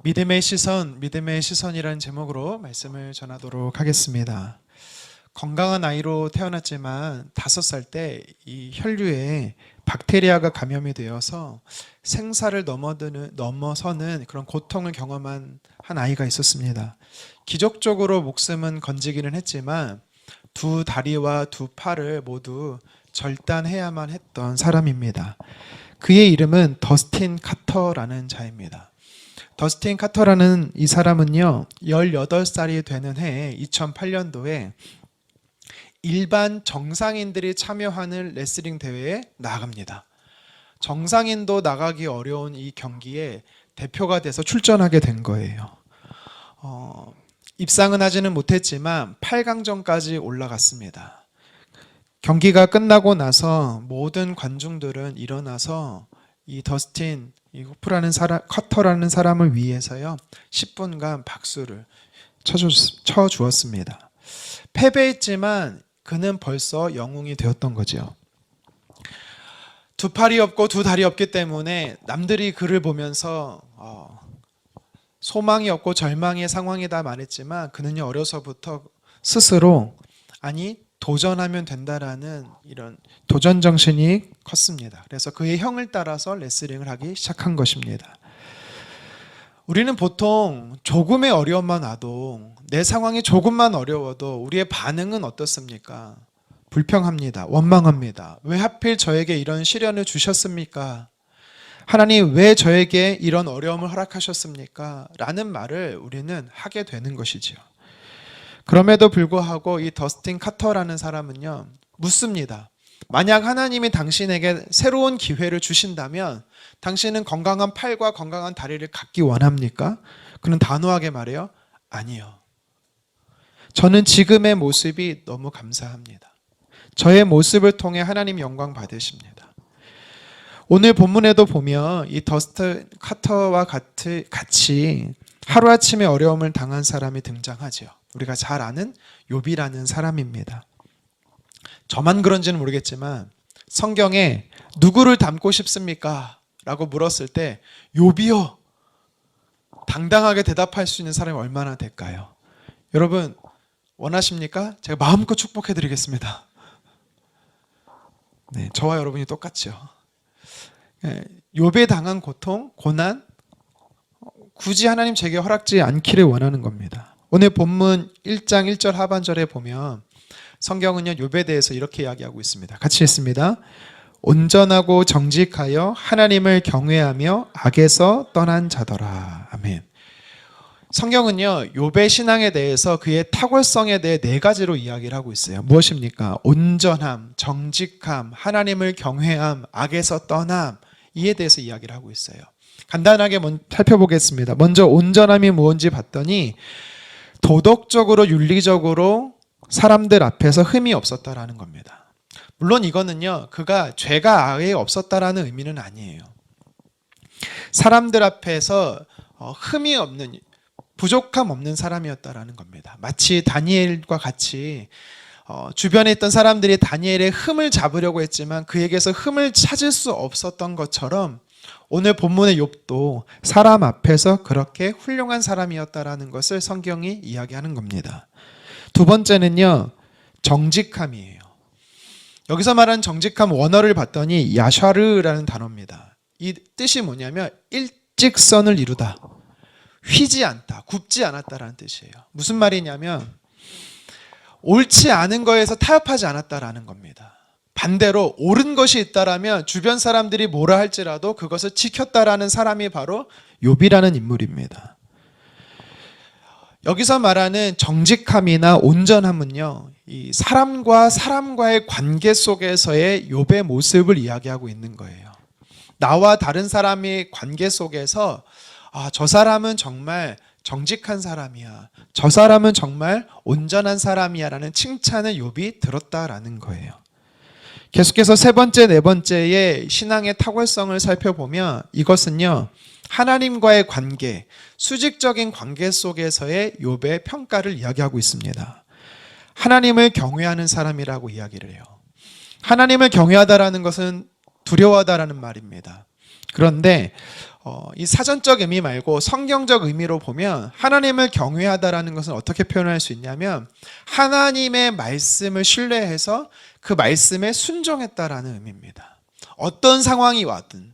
믿음의 시선이라는 제목으로 말씀을 전하도록 하겠습니다. 건강한 아이로 태어났지만 5살 때 이 혈류에 박테리아가 감염이 되어서 생사를 넘어서는 그런 고통을 경험한 한 아이가 있었습니다. 기적적으로 목숨은 건지기는 했지만 두 다리와 두 팔을 모두 절단해야만 했던 사람입니다. 그의 이름은 더스틴 카터라는 자입니다. 더스틴 카터라는 이 사람은요, 18살이 되는 해 2008년도에 일반 정상인들이 참여하는 레슬링 대회에 나갑니다. 정상인도 나가기 어려운 이 경기에 대표가 돼서 출전하게 된 거예요. 입상은 하지는 못했지만 8강전까지 올라갔습니다. 경기가 끝나고 나서 모든 관중들은 일어나서 이 더스틴 커터라는 사람을 위해서요 10분간 박수를 쳐주었습니다. 패배했지만 그는 벌써 영웅이 되었던 거죠. 두 팔이 없고 두 다리 없기 때문에 남들이 그를 보면서 소망이 없고 절망의 상황이다 말했지만 그는요 어려서부터 스스로 도전하면 된다라는 이런 도전 정신이 컸습니다. 그래서 그의 형을 따라서 레슬링을 하기 시작한 것입니다. 우리는 보통 조금의 어려움만 와도 내 상황이 조금만 어려워도 우리의 반응은 어떻습니까? 불평합니다. 원망합니다. 왜 하필 저에게 이런 시련을 주셨습니까? 하나님 왜 저에게 이런 어려움을 허락하셨습니까? 라는 말을 우리는 하게 되는 것이지요. 그럼에도 불구하고 이 더스틴 카터라는 사람은요 묻습니다. 만약 하나님이 당신에게 새로운 기회를 주신다면 당신은 건강한 팔과 건강한 다리를 갖기 원합니까? 그는 단호하게 말해요. 아니요. 저는 지금의 모습이 너무 감사합니다. 저의 모습을 통해 하나님 영광 받으십니다. 오늘 본문에도 보면 이 더스틴 카터와 같이 하루아침에 어려움을 당한 사람이 등장하죠. 우리가 잘 아는 욥이라는 사람입니다. 저만 그런지는 모르겠지만 성경에 누구를 닮고 싶습니까? 라고 물었을 때 욥이요 당당하게 대답할 수 있는 사람이 얼마나 될까요? 여러분 원하십니까? 제가 마음껏 축복해 드리겠습니다. 네, 저와 여러분이 똑같죠. 욥에 당한 고통, 고난 굳이 하나님 제게 허락지 않기를 원하는 겁니다. 오늘 본문 1장 1절 하반절에 보면 성경은요 욥에 대해서 이렇게 이야기하고 있습니다. 같이 읽습니다. 온전하고 정직하여 하나님을 경외하며 악에서 떠난 자더라. 아멘. 성경은요 욥의 신앙에 대해서 그의 탁월성에 대해 4가지로 이야기를 하고 있어요. 무엇입니까? 온전함, 정직함, 하나님을 경외함, 악에서 떠남, 이에 대해서 이야기를 하고 있어요. 간단하게 살펴보겠습니다. 먼저 온전함이 무엇인지 봤더니 도덕적으로 윤리적으로 사람들 앞에서 흠이 없었다라는 겁니다. 물론 이거는요 그가 죄가 아예 없었다라는 의미는 아니에요. 사람들 앞에서 흠이 없는 부족함 없는 사람이었다라는 겁니다. 마치 다니엘과 같이 주변에 있던 사람들이 다니엘의 흠을 잡으려고 했지만 그에게서 흠을 찾을 수 없었던 것처럼 오늘 본문의 욥도 사람 앞에서 그렇게 훌륭한 사람이었다라는 것을 성경이 이야기하는 겁니다. 두 번째는요 정직함이에요. 여기서 말하는 정직함 원어를 봤더니 야샤르라는 단어입니다. 이 뜻이 뭐냐면 일직선을 이루다, 휘지 않다, 굽지 않았다라는 뜻이에요. 무슨 말이냐면 옳지 않은 거에서 타협하지 않았다라는 겁니다. 반대로 옳은 것이 있다라면 주변 사람들이 뭐라 할지라도 그것을 지켰다라는 사람이 바로 욥이라는 인물입니다. 여기서 말하는 정직함이나 온전함은요 이 사람과 사람과의 관계 속에서의 욥의 모습을 이야기하고 있는 거예요. 나와 다른 사람의 관계 속에서 저 사람은 정말 정직한 사람이야, 저 사람은 정말 온전한 사람이야 라는 칭찬을 욥이 들었다라는 거예요. 계속해서 세 번째, 네 번째의 신앙의 탁월성을 살펴보면 이것은요 하나님과의 관계, 수직적인 관계 속에서의 욥의 평가를 이야기하고 있습니다. 하나님을 경외하는 사람이라고 이야기를 해요. 하나님을 경외하다라는 것은 두려워하다라는 말입니다. 그런데 이 사전적 의미 말고 성경적 의미로 보면 하나님을 경외하다라는 것은 어떻게 표현할 수 있냐면 하나님의 말씀을 신뢰해서 그 말씀에 순종했다라는 의미입니다. 어떤 상황이 와든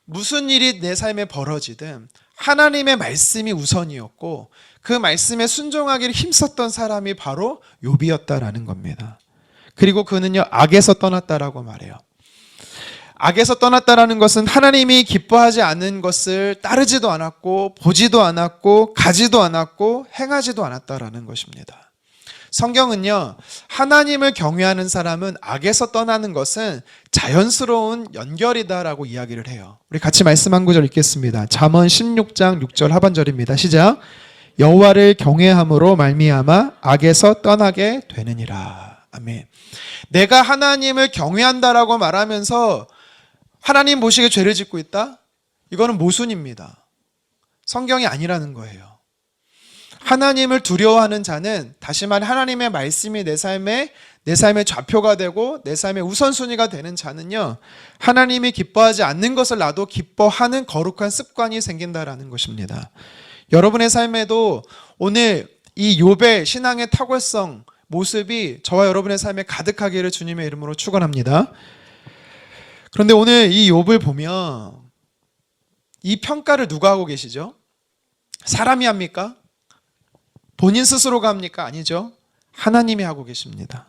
무슨 일이 내 삶에 벌어지든 하나님의 말씀이 우선이었고 그 말씀에 순종하기를 힘썼던 사람이 바로 욥이었다라는 겁니다. 그리고 그는요 악에서 떠났다라고 말해요. 악에서 떠났다라는 것은 하나님이 기뻐하지 않은 것을 따르지도 않았고 보지도 않았고 가지도 않았고 행하지도 않았다라는 것입니다. 성경은요 하나님을 경외하는 사람은 악에서 떠나는 것은 자연스러운 연결이다라고 이야기를 해요. 우리 같이 말씀 한 구절 읽겠습니다. 잠언 16장 6절 하반절입니다. 시작. 여호와를 경외함으로 말미암아 악에서 떠나게 되느니라. 아멘. 내가 하나님을 경외한다라고 말하면서 하나님 보시기에 죄를 짓고 있다? 이거는 모순입니다. 성경이 아니라는 거예요. 하나님을 두려워하는 자는 다시 말해 하나님의 말씀이 내 삶의 좌표가 되고 내 삶의 우선순위가 되는 자는요 하나님이 기뻐하지 않는 것을 나도 기뻐하는 거룩한 습관이 생긴다라는 것입니다. 여러분의 삶에도 오늘 이 욥의 신앙의 탁월성 모습이 저와 여러분의 삶에 가득하기를 주님의 이름으로 축원합니다. 그런데 오늘 이 욥을 보면 이 평가를 누가 하고 계시죠? 사람이 합니까? 본인 스스로가 합니까? 아니죠. 하나님이 하고 계십니다.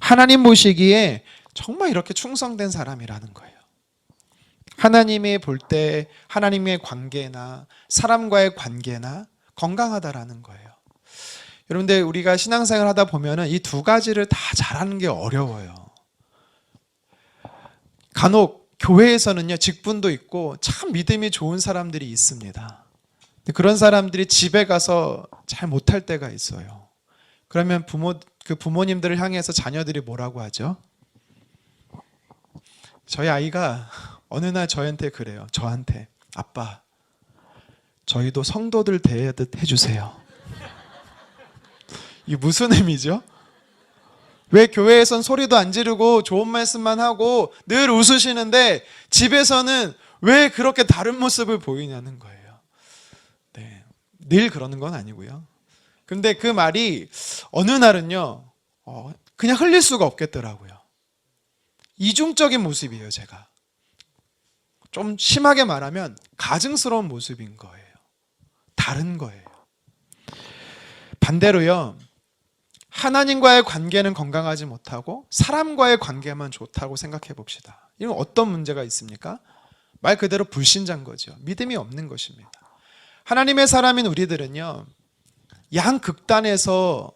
하나님 보시기에 정말 이렇게 충성된 사람이라는 거예요. 하나님이 볼 때 하나님의 관계나 사람과의 관계나 건강하다라는 거예요. 여러분들 우리가 신앙생활 하다 보면은 이 두 가지를 다 잘하는 게 어려워요. 간혹 교회에서는요 직분도 있고 참 믿음이 좋은 사람들이 있습니다. 그런 사람들이 집에 가서 잘 못할 때가 있어요. 그러면 부모님들을 향해서 자녀들이 뭐라고 하죠? 저희 아이가 어느 날 저한테 그래요. 저한테 아빠 저희도 성도들 대하듯 해주세요. 이게 무슨 의미죠? 왜 교회에선 소리도 안 지르고 좋은 말씀만 하고 늘 웃으시는데 집에서는 왜 그렇게 다른 모습을 보이냐는 거예요. 네, 늘 그러는 건 아니고요. 근데 그 말이 어느 날은요 그냥 흘릴 수가 없겠더라고요. 이중적인 모습이에요. 제가 좀 심하게 말하면 가증스러운 모습인 거예요. 다른 거예요. 반대로요 하나님과의 관계는 건강하지 못하고 사람과의 관계만 좋다고 생각해 봅시다. 이건 어떤 문제가 있습니까? 말 그대로 불신자인 거죠. 믿음이 없는 것입니다. 하나님의 사람인 우리들은요 양극단에서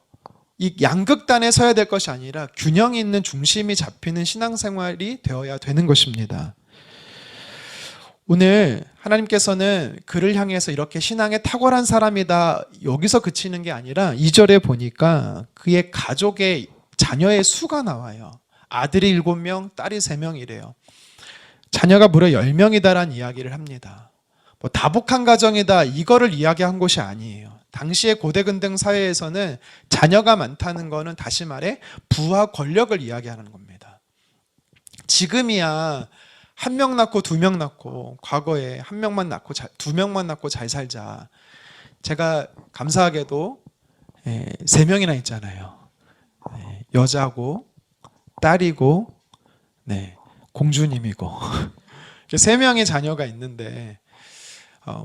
이 양극단에 서야 될 것이 아니라 균형이 있는 중심이 잡히는 신앙생활이 되어야 되는 것입니다. 오늘 하나님께서는 그를 향해서 이렇게 신앙에 탁월한 사람이다 여기서 그치는 게 아니라 2절에 보니까 그의 가족의 자녀의 수가 나와요. 아들이 7명, 딸이 3명이래요. 자녀가 무려 10명이다라는 이야기를 합니다. 뭐 다복한 가정이다 이거를 이야기한 것이 아니에요. 당시의 고대 근등 사회에서는 자녀가 많다는 것은 다시 말해 부와 권력을 이야기하는 겁니다. 지금이야 1명 낳고 2명 낳고 과거에 1명만 낳고 2명만 낳고 잘 살자. 제가 감사하게도 3명이나 있잖아요. 여자고 딸이고 공주님이고 3명의 자녀가 있는데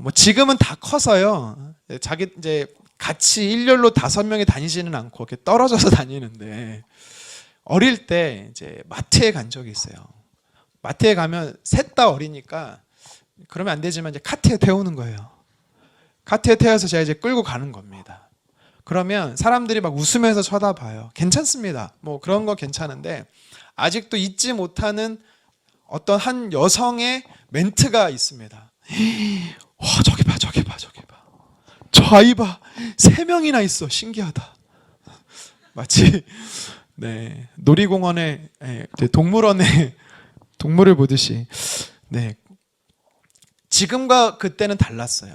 뭐 지금은 다 커서요. 자기 이제 같이 일렬로 5명이 다니지는 않고 이렇게 떨어져서 다니는데 어릴 때 이제 마트에 간 적이 있어요. 마트에 가면 셋 다 어리니까 그러면 안 되지만 이제 카트에 태우는 거예요. 카트에 태워서 제가 이제 끌고 가는 겁니다. 그러면 사람들이 막 웃으면서 쳐다봐요. 괜찮습니다. 뭐 그런 거 괜찮은데 아직도 잊지 못하는 어떤 한 여성의 멘트가 있습니다. 와 저기 봐. 저 아이 봐. 3명이나 있어. 신기하다. 마치 놀이공원에 동물원에 동물을 보듯이 지금과 그때는 달랐어요.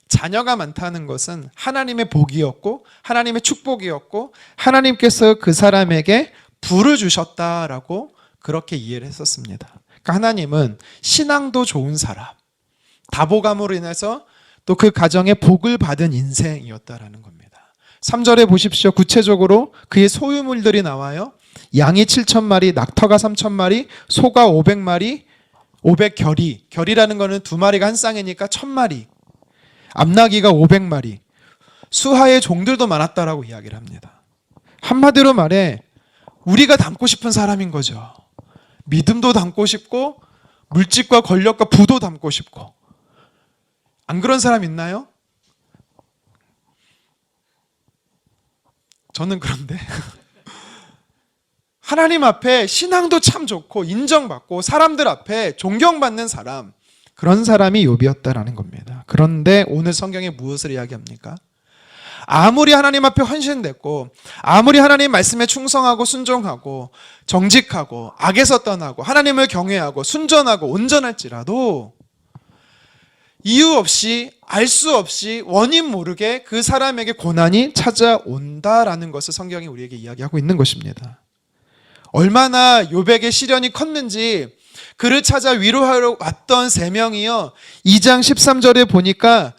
자녀가 많다는 것은 하나님의 복이었고 하나님의 축복이었고 하나님께서 그 사람에게 부를 주셨다라고 그렇게 이해를 했었습니다. 그러니까 하나님은 신앙도 좋은 사람, 다보감으로 인해서 또 그 가정에 복을 받은 인생이었다라는 겁니다. 3절에 보십시오. 구체적으로 그의 소유물들이 나와요. 양이 7,000마리, 낙터가 3,000마리, 소가 500마리, 500결이. 결이라는 거는 두 마리가 한 쌍이니까 1,000마리. 암나귀가 500마리. 수하의 종들도 많았다라고 이야기를 합니다. 한마디로 말해 우리가 닮고 싶은 사람인 거죠. 믿음도 닮고 싶고 물질과 권력과 부도 닮고 싶고. 안 그런 사람 있나요? 저는 그런데 하나님 앞에 신앙도 참 좋고 인정받고 사람들 앞에 존경받는 사람, 그런 사람이 욥이었다라는 겁니다. 그런데 오늘 성경에 무엇을 이야기합니까? 아무리 하나님 앞에 헌신됐고 아무리 하나님 말씀에 충성하고 순종하고 정직하고 악에서 떠나고 하나님을 경외하고 순전하고 온전할지라도 이유 없이 알 수 없이 원인 모르게 그 사람에게 고난이 찾아온다라는 것을 성경이 우리에게 이야기하고 있는 것입니다. 얼마나 욥에게 시련이 컸는지 그를 찾아 위로하러 왔던 세 명이요 2장 13절에 보니까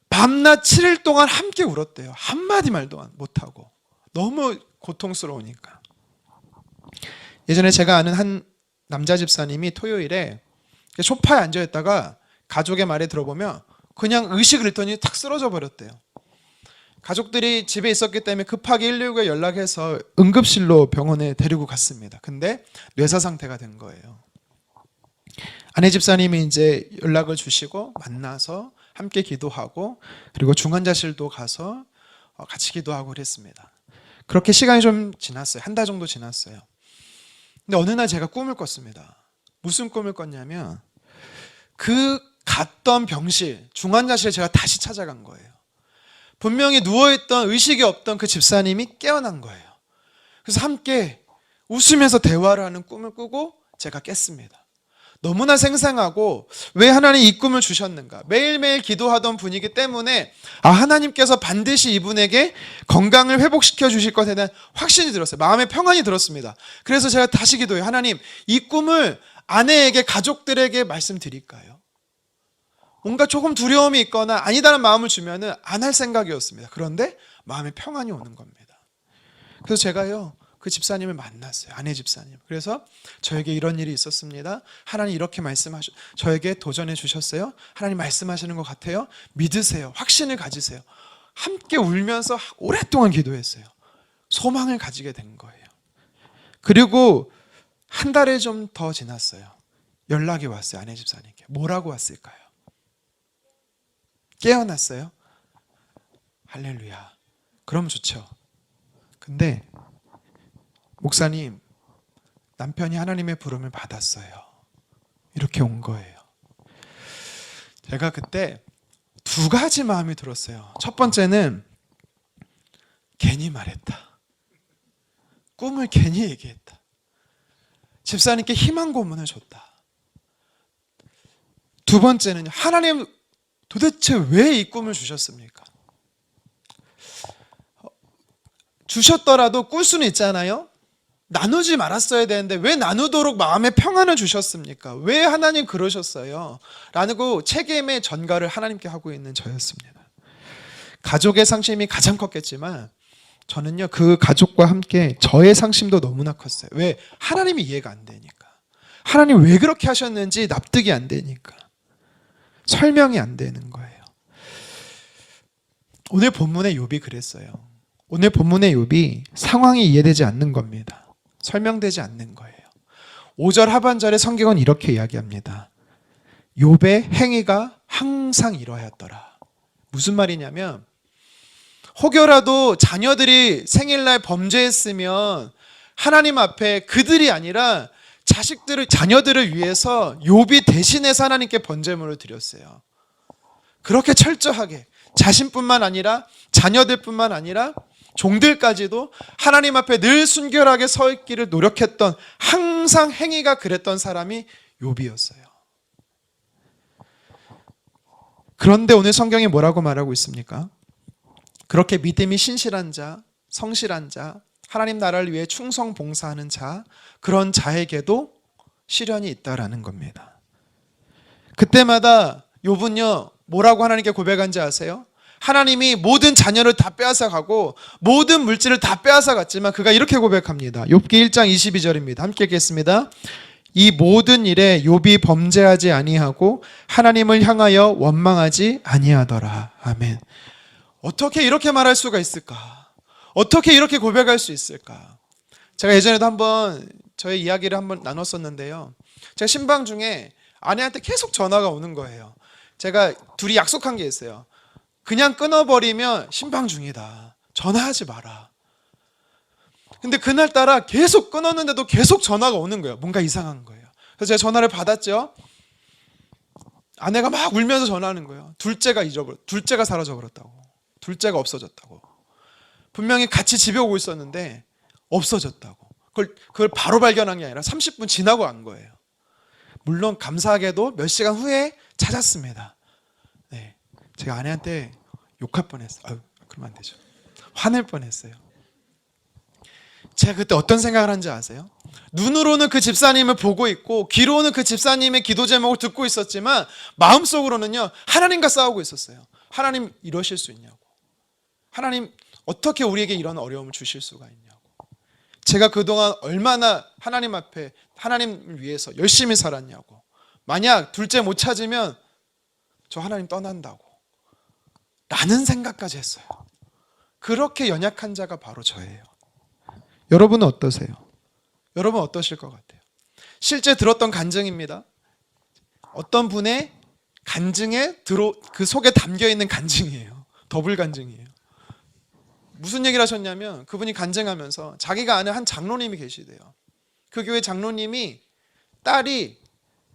밤낮 7일 동안 함께 울었대요. 한마디 말도 못하고 너무 고통스러우니까. 예전에 제가 아는 한 남자 집사님이 토요일에 소파에 앉아있다가 가족의 말에 들어보면 그냥 의식을 잃더니 탁 쓰러져 버렸대요. 가족들이 집에 있었기 때문에 급하게 119에 연락해서 응급실로 병원에 데리고 갔습니다. 근데 뇌사 상태가 된 거예요. 아내 집사님이 이제 연락을 주시고 만나서 함께 기도하고 그리고 중환자실도 가서 같이 기도하고 그랬습니다. 그렇게 시간이 좀 지났어요. 한 달 정도 지났어요. 근데 어느 날 제가 꿈을 꿨습니다. 무슨 꿈을 꿨냐면 그 갔던 병실, 중환자실에 제가 다시 찾아간 거예요. 분명히 누워있던 의식이 없던 그 집사님이 깨어난 거예요. 그래서 함께 웃으면서 대화를 하는 꿈을 꾸고 제가 깼습니다. 너무나 생생하고 왜 하나님 이 꿈을 주셨는가? 매일매일 기도하던 분이기 때문에 하나님께서 반드시 이분에게 건강을 회복시켜 주실 것에 대한 확신이 들었어요. 마음의 평안이 들었습니다. 그래서 제가 다시 기도해요. 하나님, 이 꿈을 아내에게 가족들에게 말씀드릴까요? 뭔가 조금 두려움이 있거나 아니다는 마음을 주면은 안 할 생각이었습니다. 그런데 마음의 평안이 오는 겁니다. 그래서 제가요 그 집사님을 만났어요. 아내 집사님. 그래서 저에게 이런 일이 있었습니다. 하나님 이렇게 저에게 도전해 주셨어요. 하나님 말씀하시는 것 같아요. 믿으세요. 확신을 가지세요. 함께 울면서 오랫동안 기도했어요. 소망을 가지게 된 거예요. 그리고 한 달이 좀 더 지났어요. 연락이 왔어요. 아내 집사님께. 뭐라고 왔을까요? 깨어났어요? 할렐루야. 그럼 좋죠. 근데 목사님, 남편이 하나님의 부름을 받았어요. 이렇게 온 거예요. 제가 그때 두 가지 마음이 들었어요. 첫 번째는 괜히 말했다. 꿈을 괜히 얘기했다. 집사님께 희망 고문을 줬다. 두 번째는 하나님 도대체 왜 이 꿈을 주셨습니까? 주셨더라도 꿀 수는 있잖아요. 나누지 말았어야 되는데 왜 나누도록 마음의 평안을 주셨습니까? 왜 하나님 그러셨어요? 라고 책임의 전가를 하나님께 하고 있는 저였습니다. 가족의 상심이 가장 컸겠지만 저는요 그 가족과 함께 저의 상심도 너무나 컸어요. 왜? 하나님이 이해가 안 되니까. 하나님 왜 그렇게 하셨는지 납득이 안 되니까. 설명이 안 되는 거예요. 오늘 본문의 욥이 그랬어요. 오늘 본문의 욥이 상황이 이해되지 않는 겁니다. 설명되지 않는 거예요. 5절 하반절에 성경은 이렇게 이야기합니다. 욥의 행위가 항상 이러하였더라. 무슨 말이냐면 혹여라도 자녀들이 생일날 범죄했으면 하나님 앞에 그들이 아니라 자녀들을 위해서 욥이 대신해서 하나님께 번제물을 드렸어요. 그렇게 철저하게 자신뿐만 아니라 자녀들뿐만 아니라 종들까지도 하나님 앞에 늘 순결하게 서 있기를 노력했던 항상 행위가 그랬던 사람이 욥이었어요. 그런데 오늘 성경이 뭐라고 말하고 있습니까? 그렇게 믿음이 신실한 자, 성실한 자, 하나님 나라를 위해 충성 봉사하는 자, 그런 자에게도 시련이 있다라는 겁니다. 그때마다 욥은요 뭐라고 하나님께 고백한지 아세요? 하나님이 모든 자녀를 다 빼앗아 가고 모든 물질을 다 빼앗아 갔지만 그가 이렇게 고백합니다. 욥기 1장 22절입니다. 함께 읽겠습니다. 이 모든 일에 욥이 범죄하지 아니하고 하나님을 향하여 원망하지 아니하더라. 아멘. 어떻게 이렇게 말할 수가 있을까? 어떻게 이렇게 고백할 수 있을까? 제가 예전에도 한번 저의 이야기를 한번 나눴었는데요. 제가 신방 중에 아내한테 계속 전화가 오는 거예요. 제가 둘이 약속한 게 있어요. 그냥 끊어버리면 신방 중이다. 전화하지 마라. 근데 그날따라 계속 끊었는데도 계속 전화가 오는 거예요. 뭔가 이상한 거예요. 그래서 제가 전화를 받았죠. 아내가 막 울면서 전화하는 거예요. 둘째가 사라져버렸다고. 둘째가 없어졌다고. 분명히 같이 집에 오고 있었는데 없어졌다고. 그걸 바로 발견한 게 아니라 30분 지나고 간 거예요. 물론 감사하게도 몇 시간 후에 찾았습니다. 네, 제가 아내한테 욕할 뻔했어요. 아유, 그러면 안 되죠. 화낼 뻔했어요. 제가 그때 어떤 생각을 한지 아세요? 눈으로는 그 집사님을 보고 있고 귀로는 그 집사님의 기도 제목을 듣고 있었지만 마음속으로는요 하나님과 싸우고 있었어요. 하나님 이러실 수 있냐고. 하나님 어떻게 우리에게 이런 어려움을 주실 수가 있냐고. 제가 그동안 얼마나 하나님 앞에 하나님을 위해서 열심히 살았냐고. 만약 둘째 못 찾으면 저 하나님 떠난다고 라는 생각까지 했어요. 그렇게 연약한 자가 바로 저예요. 여러분은 어떠세요? 여러분 어떠실 것 같아요? 실제 들었던 간증입니다. 어떤 분의 간증에 그 속에 담겨있는 간증이에요. 더블 간증이에요. 무슨 얘기를 하셨냐면 그분이 간증하면서 자기가 아는 한 장로님이 계시대요. 그 교회 장로님이 딸이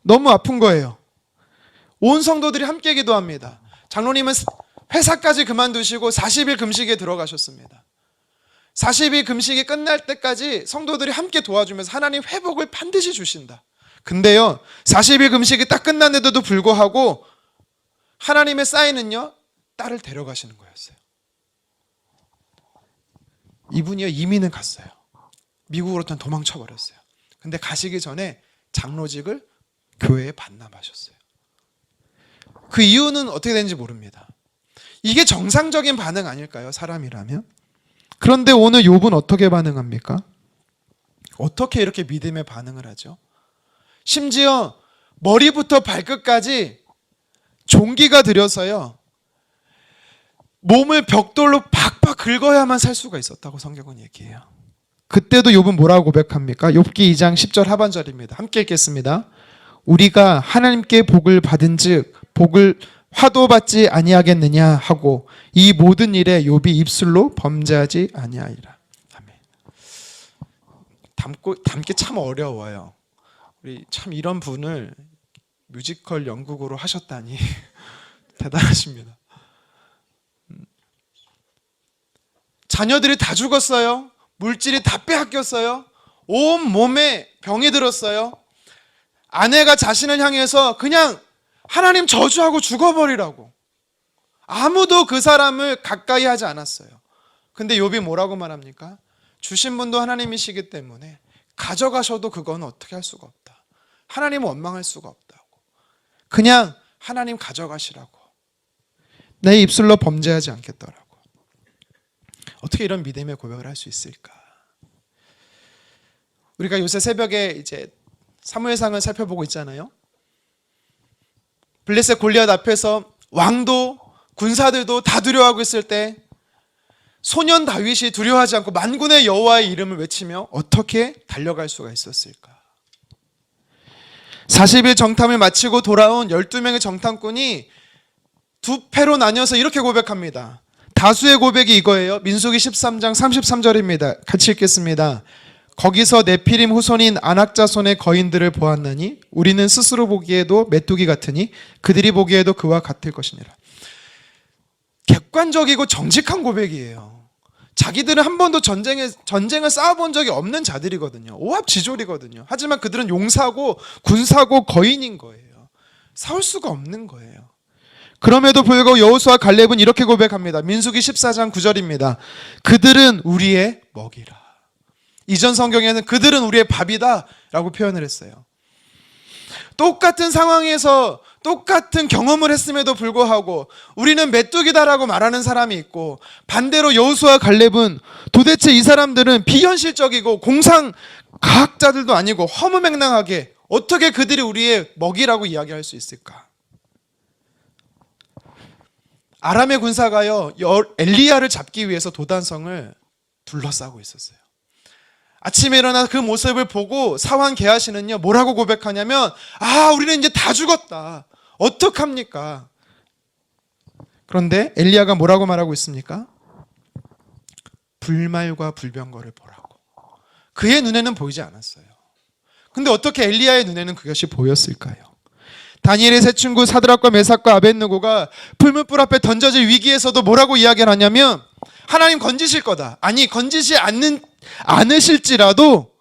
너무 아픈 거예요. 온 성도들이 함께 기도합니다. 장로님은 회사까지 그만두시고 40일 금식에 들어가셨습니다. 40일 금식이 끝날 때까지 성도들이 함께 도와주면서 하나님 회복을 반드시 주신다. 근데요 40일 금식이 딱 끝났는데도 불구하고 하나님의 사인은요 딸을 데려가시는 거였어요. 이분이요 이민을 갔어요. 미국으로 도망쳐 버렸어요. 근데 가시기 전에 장로직을 교회에 반납하셨어요. 그 이유는 어떻게 되는지 모릅니다. 이게 정상적인 반응 아닐까요? 사람이라면. 그런데 오늘 욥은 어떻게 반응합니까? 어떻게 이렇게 믿음의 반응을 하죠? 심지어 머리부터 발끝까지 종기가 들여서요 몸을 벽돌로 박박 긁어야만 살 수가 있었다고 성경은 얘기해요. 그때도 욥은 뭐라고 고백합니까? 욥기 2장 10절 하반절입니다. 함께 읽겠습니다. 우리가 하나님께 복을 받은즉 복을 화도받지 아니하겠느냐 하고 이 모든 일에 욥이 입술로 범죄하지 아니하리라. 아멘. 담기 참 어려워요. 우리 참 이런 분을 뮤지컬 연극으로 하셨다니 대단하십니다. 자녀들이 다 죽었어요. 물질이 다 빼앗겼어요. 온 몸에 병이 들었어요. 아내가 자신을 향해서 그냥 하나님 저주하고 죽어버리라고. 아무도 그 사람을 가까이 하지 않았어요. 근데 욥이 뭐라고 말합니까? 주신 분도 하나님이시기 때문에 가져가셔도 그건 어떻게 할 수가 없다. 하나님은 원망할 수가 없다고. 그냥 하나님 가져가시라고. 내 입술로 범죄하지 않겠더라고. 어떻게 이런 믿음의 고백을 할 수 있을까? 우리가 요새 새벽에 이제 사무엘상을 살펴보고 있잖아요. 블레셋 골리앗 앞에서 왕도 군사들도 다 두려워하고 있을 때 소년 다윗이 두려워하지 않고 만군의 여호와의 이름을 외치며 어떻게 달려갈 수가 있었을까? 40일 정탐을 마치고 돌아온 12명의 정탐꾼이 두 패로 나뉘어서 이렇게 고백합니다. 다수의 고백이 이거예요. 민수기 13장 33절입니다. 같이 읽겠습니다. 거기서 네피림 후손인 아낙 자손의 거인들을 보았나니 우리는 스스로 보기에도 메뚜기 같으니 그들이 보기에도 그와 같을 것이니라. 객관적이고 정직한 고백이에요. 자기들은 한 번도 전쟁을 싸워본 적이 없는 자들이거든요. 오합지졸이거든요. 하지만 그들은 용사고 군사고 거인인 거예요. 싸울 수가 없는 거예요. 그럼에도 불구하고 여호수아 갈렙은 이렇게 고백합니다. 민수기 14장 9절입니다. 그들은 우리의 먹이라. 이전 성경에는 그들은 우리의 밥이다 라고 표현을 했어요. 똑같은 상황에서 똑같은 경험을 했음에도 불구하고 우리는 메뚜기다라고 말하는 사람이 있고, 반대로 여호수아 갈렙은 도대체 이 사람들은 비현실적이고 공상과학자들도 아니고 허무맹랑하게 어떻게 그들이 우리의 먹이라고 이야기할 수 있을까? 아람의 군사가요, 엘리야를 잡기 위해서 도단성을 둘러싸고 있었어요. 아침에 일어나 그 모습을 보고 사환 게하시는요, 뭐라고 고백하냐면, 우리는 이제 다 죽었다. 어떡합니까? 그런데 엘리야가 뭐라고 말하고 있습니까? 불말과 불병거를 보라고. 그의 눈에는 보이지 않았어요. 근데 어떻게 엘리야의 눈에는 그것이 보였을까요? 다니엘의 세 친구 사드락과 메삭과 아벳느고가 불문불 앞에 던져질 위기에서도 뭐라고 이야기를 하냐면, 하나님 건지실 거다. 아니, 건지지 않으실지라도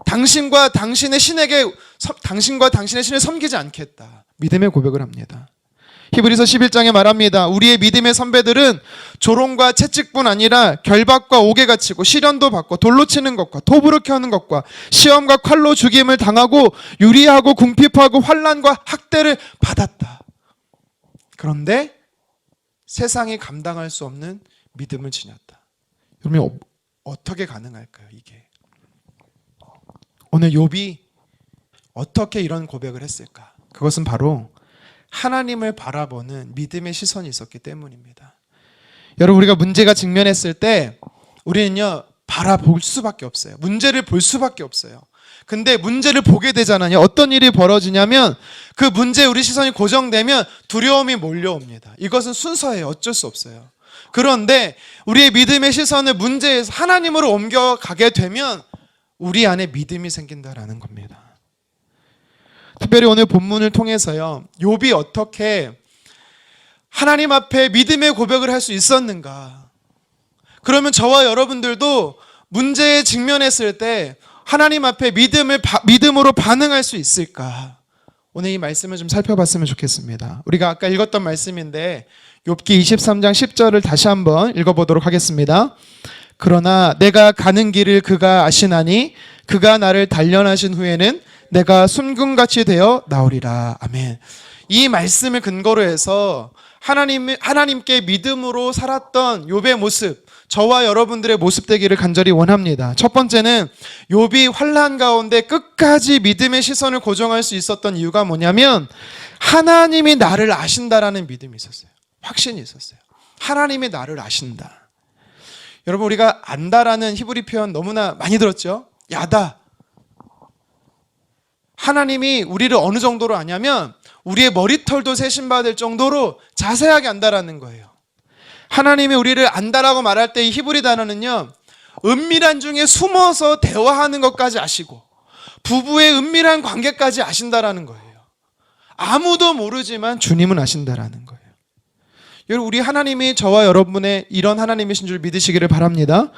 당신과 당신의 신을 섬기지 않겠다. 믿음의 고백을 합니다. 히브리서 11장에 말합니다. 우리의 믿음의 선배들은 조롱과 채찍뿐 아니라 결박과 옥에 갇히고 시련도 받고 돌로 치는 것과 톱으로 켜는 것과 시험과 칼로 죽임을 당하고 유리하고 궁핍하고 환난과 학대를 받았다. 그런데 세상이 감당할 수 없는 믿음을 지녔다. 그러면 어떻게 가능할까요, 이게? 오늘 욥이 어떻게 이런 고백을 했을까? 그것은 바로 하나님을 바라보는 믿음의 시선이 있었기 때문입니다. 여러분, 우리가 문제가 직면했을 때 우리는요, 바라볼 수밖에 없어요. 문제를 볼 수밖에 없어요. 근데 문제를 보게 되잖아요. 어떤 일이 벌어지냐면 그 문제에 우리 시선이 고정되면 두려움이 몰려옵니다. 이것은 순서예요. 어쩔 수 없어요. 그런데 우리의 믿음의 시선을 문제에서 하나님으로 옮겨가게 되면 우리 안에 믿음이 생긴다라는 겁니다. 특별히 오늘 본문을 통해서요, 욥이 어떻게 하나님 앞에 믿음의 고백을 할 수 있었는가? 그러면 저와 여러분들도 문제에 직면했을 때 하나님 앞에 믿음으로 반응할 수 있을까? 오늘 이 말씀을 좀 살펴봤으면 좋겠습니다. 우리가 아까 읽었던 말씀인데 욥기 23장 10절을 다시 한번 읽어보도록 하겠습니다. 그러나 내가 가는 길을 그가 아시나니 그가 나를 단련하신 후에는 내가 순금같이 되어 나오리라. 아멘. 이 말씀을 근거로 해서 하나님께 믿음으로 살았던 욥의 모습, 저와 여러분들의 모습 되기를 간절히 원합니다. 첫 번째는 욥이 환난 가운데 끝까지 믿음의 시선을 고정할 수 있었던 이유가 뭐냐면 하나님이 나를 아신다라는 믿음이 있었어요. 확신이 있었어요. 하나님이 나를 아신다. 여러분, 우리가 안다라는 히브리 표현 너무나 많이 들었죠? 야다. 하나님이 우리를 어느 정도로 아냐면 우리의 머리털도 세심받을 정도로 자세하게 안다라는 거예요. 하나님이 우리를 안다라고 말할 때 이 히브리 단어는요, 은밀한 중에 숨어서 대화하는 것까지 아시고 부부의 은밀한 관계까지 아신다라는 거예요. 아무도 모르지만 주님은 아신다라는 거예요. 여러분, 우리 하나님이 저와 여러분의 이런 하나님이신 줄 믿으시기를 바랍니다.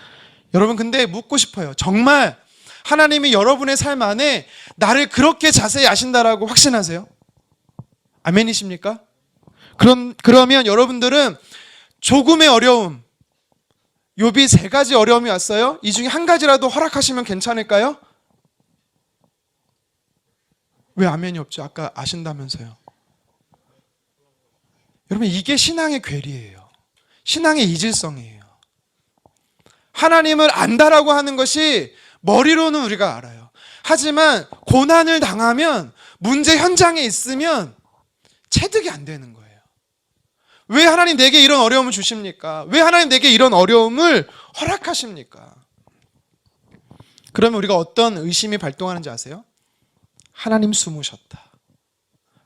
여러분, 근데 묻고 싶어요. 정말 하나님이 여러분의 삶 안에 나를 그렇게 자세히 아신다라고 확신하세요? 아멘이십니까? 그러면 여러분들은 조금의 어려움, 욥이 3가지 어려움이 왔어요. 이 중에 한 가지라도 허락하시면 괜찮을까요? 왜 아멘이 없죠? 아까 아신다면서요. 여러분, 이게 신앙의 괴리예요. 신앙의 이질성이에요. 하나님을 안다라고 하는 것이 머리로는 우리가 알아요. 하지만 고난을 당하면, 문제 현장에 있으면 체득이 안 되는 거예요. 왜 하나님 내게 이런 어려움을 주십니까? 왜 하나님 내게 이런 어려움을 허락하십니까? 그러면 우리가 어떤 의심이 발동하는지 아세요? 하나님 숨으셨다.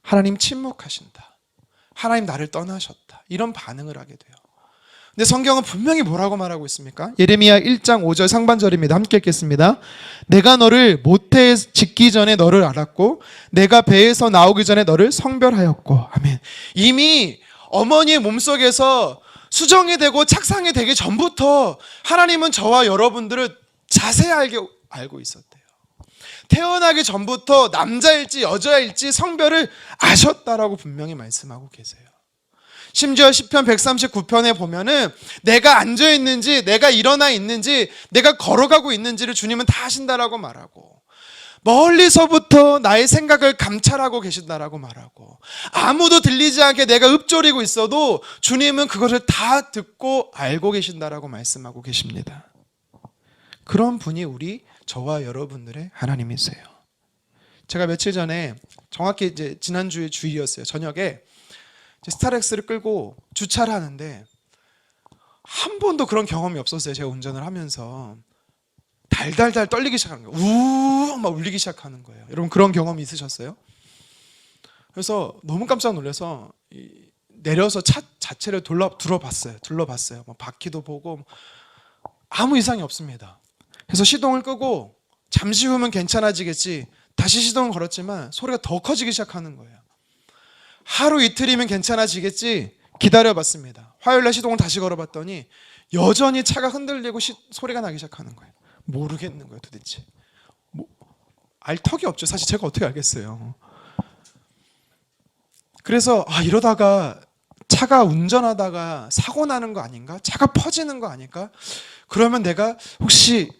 하나님 침묵하신다. 하나님 나를 떠나셨다. 이런 반응을 하게 돼요. 근데 성경은 분명히 뭐라고 말하고 있습니까? 예레미야 1장 5절 상반절입니다. 함께 읽겠습니다. 내가 너를 모태에 짓기 전에 너를 알았고 내가 배에서 나오기 전에 너를 성별하였고. 아멘. 이미 어머니의 몸속에서 수정이 되고 착상이 되기 전부터 하나님은 저와 여러분들을 자세히 알고 있었대요. 태어나기 전부터 남자일지 여자일지 성별을 아셨다라고 분명히 말씀하고 계세요. 심지어 시편 139편에 보면은 내가 앉아있는지 내가 일어나 있는지 내가 걸어가고 있는지를 주님은 다 아신다라고 말하고, 멀리서부터 나의 생각을 감찰하고 계신다라고 말하고, 아무도 들리지 않게 내가 읊조리고 있어도 주님은 그것을 다 듣고 알고 계신다라고 말씀하고 계십니다. 그런 분이 저와 여러분들의 하나님이세요. 제가 며칠 전에, 정확히 이제 지난주에 주일이었어요. 저녁에 스타렉스를 끌고 주차를 하는데 한 번도 그런 경험이 없었어요. 제가 운전을 하면서 달달달 떨리기 시작하는 거예요. 우웅 막 울리기 시작하는 거예요. 여러분 그런 경험이 있으셨어요? 그래서 너무 깜짝 놀라서 내려서 차 자체를 둘러봤어요. 바퀴도 보고 아무 이상이 없습니다. 그래서 시동을 끄고 잠시 후면 괜찮아지겠지, 다시 시동을 걸었지만 소리가 더 커지기 시작하는 거예요. 하루 이틀이면 괜찮아지겠지 기다려봤습니다. 화요일날 시동을 다시 걸어봤더니 여전히 차가 흔들리고 소리가 나기 시작하는 거예요. 모르겠는 거예요. 도대체 알 턱이 없죠. 사실 제가 어떻게 알겠어요. 그래서 이러다가 차가 운전하다가 사고 나는 거 아닌가? 차가 퍼지는 거 아닐까? 그러면 내가 혹시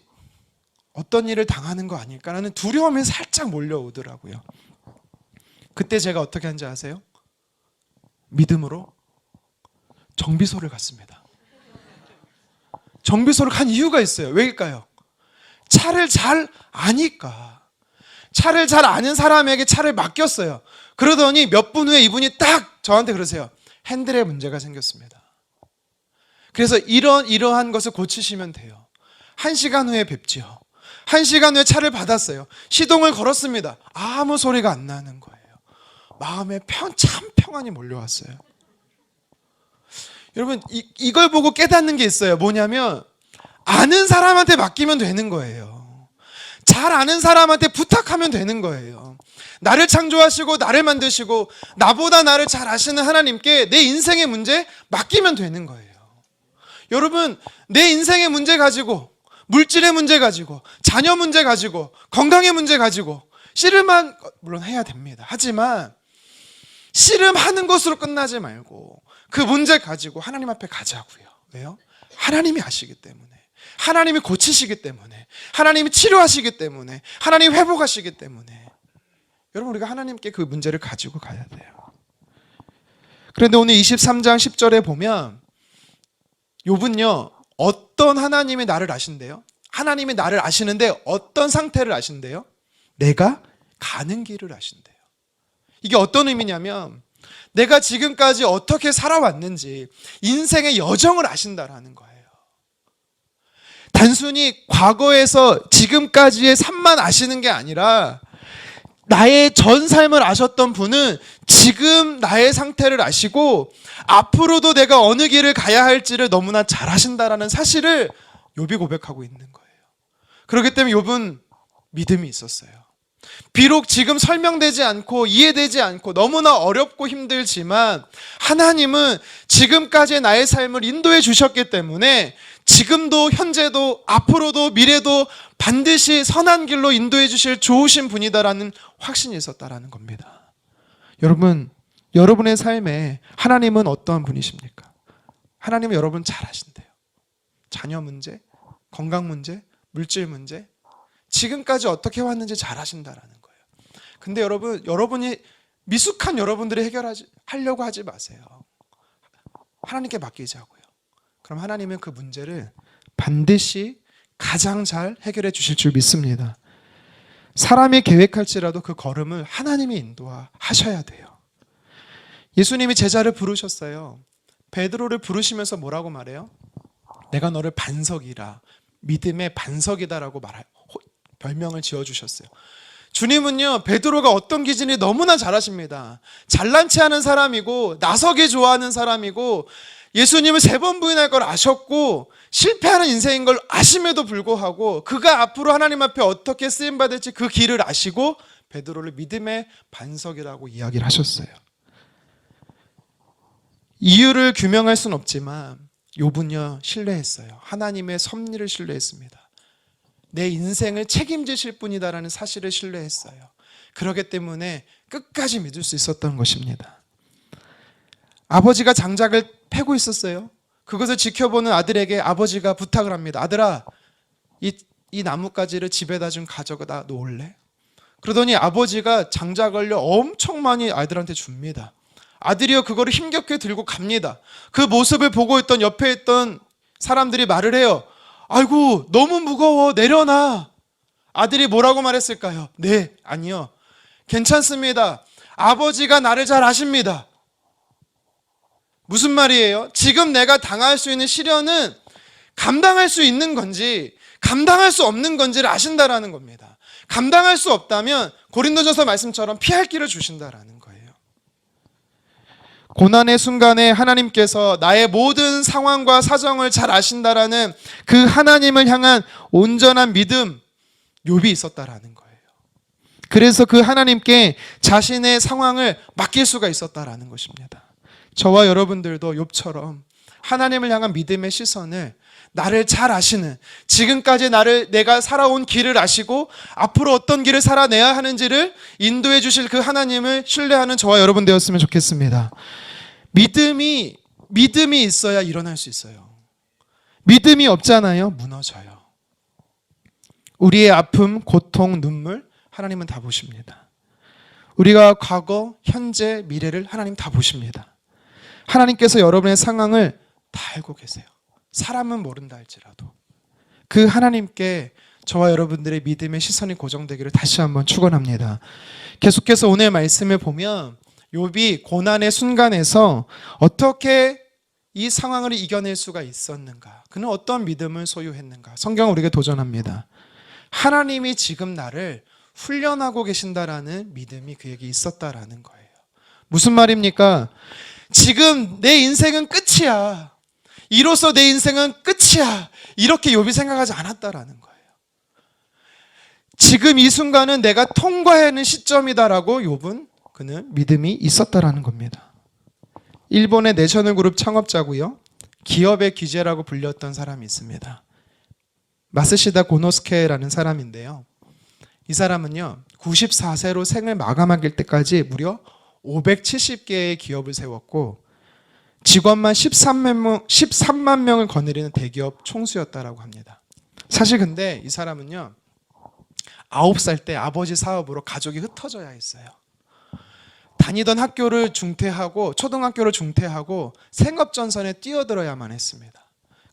어떤 일을 당하는 거 아닐까라는 두려움이 살짝 몰려오더라고요. 그때 제가 어떻게 한지 아세요? 믿음으로 정비소를 갔습니다. 정비소를 간 이유가 있어요. 왜일까요? 차를 잘 아니까. 차를 잘 아는 사람에게 차를 맡겼어요. 그러더니 몇 분 후에 이분이 딱 저한테 그러세요. 핸들에 문제가 생겼습니다. 그래서 이러한 것을 고치시면 돼요. 1시간 후에 뵙지요. 1시간 후에 차를 받았어요. 시동을 걸었습니다. 아무 소리가 안 나는 거예요. 마음에 참 평안이 몰려왔어요. 여러분 이걸 보고 깨닫는 게 있어요. 뭐냐면 아는 사람한테 맡기면 되는 거예요. 잘 아는 사람한테 부탁하면 되는 거예요. 나를 창조하시고 나를 만드시고 나보다 나를 잘 아시는 하나님께 내 인생의 문제 맡기면 되는 거예요. 여러분 내 인생의 문제 가지고, 물질의 문제 가지고, 자녀 문제 가지고, 건강의 문제 가지고 씨름한 물론 해야 됩니다. 하지만 씨름하는 것으로 끝나지 말고 그 문제 가지고 하나님 앞에 가자고요. 왜요? 하나님이 아시기 때문에, 하나님이 고치시기 때문에, 하나님이 치료하시기 때문에, 하나님이 회복하시기 때문에 여러분 우리가 하나님께 그 문제를 가지고 가야 돼요. 그런데 오늘 23장 10절에 보면 욥은요 어떤 하나님이 나를 아신대요? 하나님이 나를 아시는데 어떤 상태를 아신대요? 내가 가는 길을 아신대요. 이게 어떤 의미냐면 내가 지금까지 어떻게 살아왔는지 인생의 여정을 아신다라는 거예요. 단순히 과거에서 지금까지의 삶만 아시는 게 아니라 나의 전 삶을 아셨던 분은 지금 나의 상태를 아시고 앞으로도 내가 어느 길을 가야 할지를 너무나 잘 아신다라는 사실을 욥이 고백하고 있는 거예요. 그렇기 때문에 욥은 믿음이 있었어요. 비록 지금 설명되지 않고 이해되지 않고 너무나 어렵고 힘들지만 하나님은 지금까지의 나의 삶을 인도해 주셨기 때문에 지금도 현재도 앞으로도 미래도 반드시 선한 길로 인도해 주실 좋으신 분이다라는 확신이 있었다라는 겁니다. 여러분, 여러분의 삶에 하나님은 어떠한 분이십니까? 하나님은 여러분 잘 아신대요. 자녀 문제, 건강 문제, 물질 문제, 지금까지 어떻게 왔는지 잘 아신다라는 거예요. 근데 여러분이 미숙한 여러분들이 하려고 하지 마세요. 하나님께 맡기자고요. 그럼 하나님은 그 문제를 반드시 가장 잘 해결해 주실 줄 믿습니다. 사람이 계획할지라도 그 걸음을 하나님이 인도하셔야 돼요. 예수님이 제자를 부르셨어요. 베드로를 부르시면서 뭐라고 말해요? 내가 너를 반석이라, 믿음의 반석이다라고 별명을 지어주셨어요. 주님은요 베드로가 어떤 기준이 너무나 잘 아십니다. 잘난 체 하는 사람이고 나서기 좋아하는 사람이고 예수님을 3번 부인할 걸 아셨고 실패하는 인생인 걸 아심에도 불구하고 그가 앞으로 하나님 앞에 어떻게 쓰임받을지 그 길을 아시고 베드로를 믿음의 반석이라고 이야기를 하셨어요. 이유를 규명할 수는 없지만 욥은요 신뢰했어요. 하나님의 섭리를 신뢰했습니다. 내 인생을 책임지실 분이다라는 사실을 신뢰했어요. 그렇기 때문에 끝까지 믿을 수 있었던 것입니다. 아버지가 장작을 패고 있었어요. 그것을 지켜보는 아들에게 아버지가 부탁을 합니다. 아들아, 이 나뭇가지를 집에다 좀 가져다 놓을래? 그러더니 아버지가 장자 걸려 엄청 많이 아이들한테 줍니다. 아들이요 그거를 힘겹게 들고 갑니다. 그 모습을 보고 있던 옆에 있던 사람들이 말을 해요. 아이고 너무 무거워 내려놔. 아들이 뭐라고 말했을까요? 네, 아니요. 괜찮습니다. 아버지가 나를 잘 아십니다. 무슨 말이에요? 지금 내가 당할 수 있는 시련은 감당할 수 있는 건지 감당할 수 없는 건지를 아신다라는 겁니다. 감당할 수 없다면 고린도전서 말씀처럼 피할 길을 주신다라는 거예요. 고난의 순간에 하나님께서 나의 모든 상황과 사정을 잘 아신다라는 그 하나님을 향한 온전한 믿음, 욥이 있었다라는 거예요. 그래서 그 하나님께 자신의 상황을 맡길 수가 있었다라는 것입니다. 저와 여러분들도 욥처럼 하나님을 향한 믿음의 시선을 나를 잘 아시는, 지금까지 내가 살아온 길을 아시고 앞으로 어떤 길을 살아내야 하는지를 인도해 주실 그 하나님을 신뢰하는 저와 여러분 되었으면 좋겠습니다. 믿음이 있어야 일어날 수 있어요. 믿음이 없잖아요. 무너져요. 우리의 아픔, 고통, 눈물 하나님은 다 보십니다. 우리가 과거, 현재, 미래를 하나님 다 보십니다. 하나님께서 여러분의 상황을 다 알고 계세요. 사람은 모른다 할지라도 그 하나님께 저와 여러분들의 믿음의 시선이 고정되기를 다시 한번 축원합니다. 계속해서 오늘 말씀을 보면 욥이 고난의 순간에서 어떻게 이 상황을 이겨낼 수가 있었는가, 그는 어떤 믿음을 소유했는가, 성경은 우리에게 도전합니다. 하나님이 지금 나를 훈련하고 계신다라는 믿음이 그에게 있었다라는 거예요. 무슨 말입니까? 지금 내 인생은 끝이야, 이로써 내 인생은 끝이야, 이렇게 욥이 생각하지 않았다라는 거예요. 지금 이 순간은 내가 통과해야 하는 시점이다라고 욥은 그는 믿음이 있었다라는 겁니다. 일본의 내셔널 그룹 창업자고요, 기업의 귀재라고 불렸던 사람이 있습니다. 마스시다 고노스케라는 사람인데요, 이 사람은요 94세로 생을 마감할 때까지 무려 570개의 기업을 세웠고 직원만 13만 명을 거느리는 대기업 총수였다라고 합니다. 사실 근데 이 사람은요 9살 때 아버지 사업으로 가족이 흩어져야 했어요. 다니던 학교를 중퇴하고, 초등학교를 중퇴하고 생업전선에 뛰어들어야만 했습니다.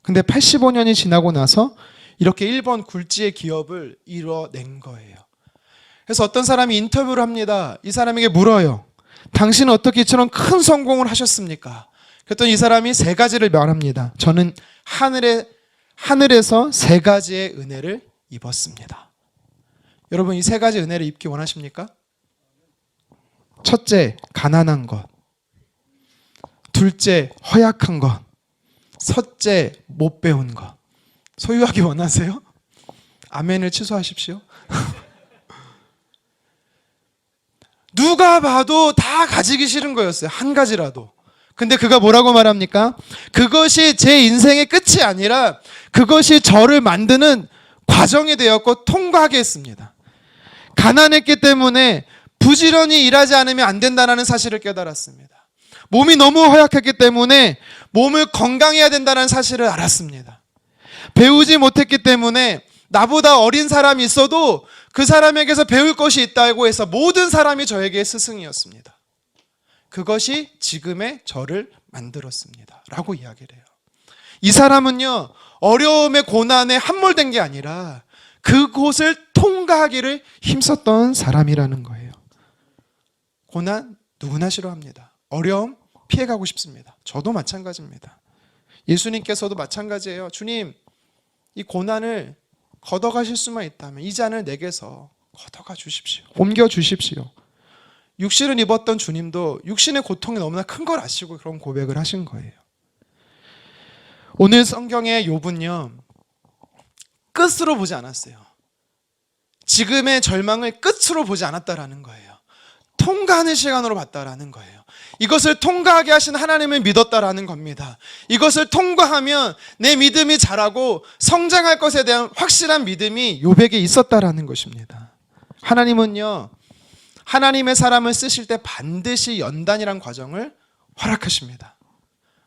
근데 85년이 지나고 나서 이렇게 일본 굴지의 기업을 이뤄낸 거예요. 그래서 어떤 사람이 인터뷰를 합니다. 이 사람에게 물어요. 당신은 어떻게 이처럼 큰 성공을 하셨습니까? 그랬더니 이 사람이 세 가지를 말합니다. 저는 하늘에서 세 가지의 은혜를 입었습니다. 여러분, 이 세 가지 은혜를 입기 원하십니까? 첫째, 가난한 것. 둘째, 허약한 것. 셋째, 못 배운 것. 소유하기 원하세요? 아멘을 취소하십시오. 누가 봐도 다 가지기 싫은 거였어요. 한 가지라도. 근데 그가 뭐라고 말합니까? 그것이 제 인생의 끝이 아니라 그것이 저를 만드는 과정이 되었고 통과하게 했습니다. 가난했기 때문에 부지런히 일하지 않으면 안 된다는 사실을 깨달았습니다. 몸이 너무 허약했기 때문에 몸을 건강해야 된다는 사실을 알았습니다. 배우지 못했기 때문에 나보다 어린 사람이 있어도 그 사람에게서 배울 것이 있다고 해서 모든 사람이 저에게 스승이었습니다. 그것이 지금의 저를 만들었습니다. 라고 이야기를 해요. 이 사람은요, 어려움의 고난에 함몰된 게 아니라 그곳을 통과하기를 힘썼던 사람이라는 거예요. 고난 누구나 싫어합니다. 어려움 피해가고 싶습니다. 저도 마찬가지입니다. 예수님께서도 마찬가지예요. 주님, 이 고난을 걷어가실 수만 있다면 이 잔을 내게서 걷어가 주십시오. 옮겨 주십시오. 육신을 입었던 주님도 육신의 고통이 너무나 큰 걸 아시고 그런 고백을 하신 거예요. 오늘 성경의 욥은요, 끝으로 보지 않았어요. 지금의 절망을 끝으로 보지 않았다라는 거예요. 통과하는 시간으로 봤다라는 거예요. 이것을 통과하게 하신 하나님을 믿었다라는 겁니다. 이것을 통과하면 내 믿음이 자라고 성장할 것에 대한 확실한 믿음이 욥에게 있었다라는 것입니다. 하나님은요, 하나님의 사람을 쓰실 때 반드시 연단이란 과정을 허락하십니다.